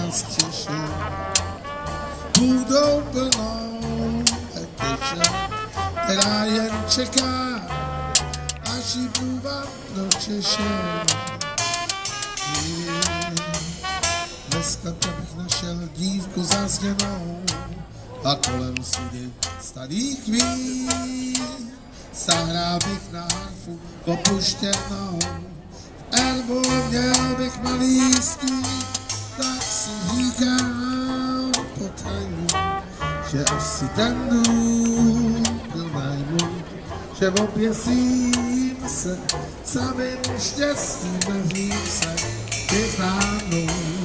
nás těšit. Budou plnou eteře, která jen čeká, až jí průvad pročeše. Dneska bych našel dívku zazněnou a kolem sudy starých chvíl. Zahrál bych na harfu opuštěnou, v erbu měl bych malý stín, tak si říkám potajmu, že až si ten dům byl najmu, že oběsím se samým štěstím, nevím se, je známou.